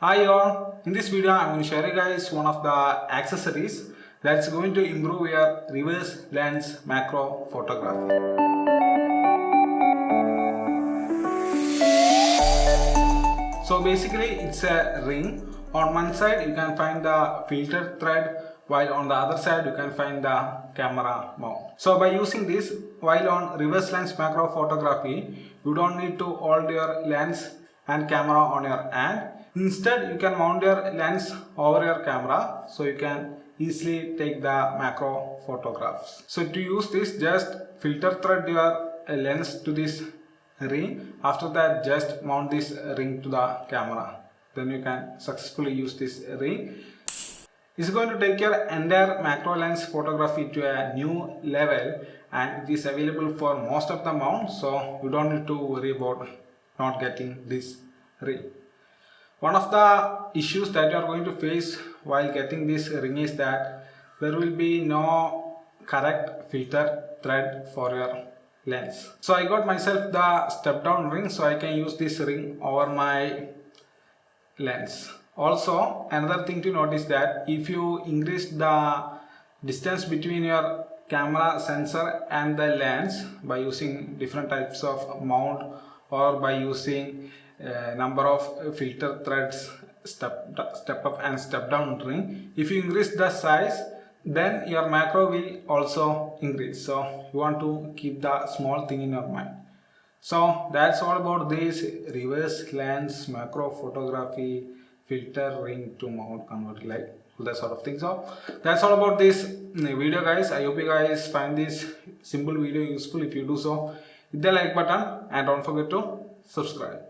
Hi all, in this video I am going to share you guys one of the accessories that's going to improve your reverse lens macro photography. So basically it's a ring. On one side you can find the filter thread, while on the other side you can find the camera mount. So by using this, while on reverse lens macro photography, you don't need to hold your lens and camera on your hand. Instead, you can mount your lens over your camera, so you can easily take the macro photographs. So to use this, just filter thread your lens to this ring. After that, just mount this ring to the camera. Then you can successfully use this ring. It's going to take your entire macro lens photography to a new level, and it is available for most of the mounts, so you don't need to worry about not getting this ring. One of the issues that you are going to face while getting this ring is that there will be no correct filter thread for your lens. So I got myself the step down ring, so I can use this ring over my lens. Also, another thing to notice that if you increase the distance between your camera sensor and the lens by using different types of mount, or by using number of filter threads, step up and step down ring, if you increase the size, then your macro will also increase. So you want to keep the small thing in your mind. So that's all about this reverse lens macro photography filter ring to mount converter, like that sort of thing. So that's all about this video guys. I hope you guys find this simple video useful. If you do so, hit the like button and don't forget to subscribe.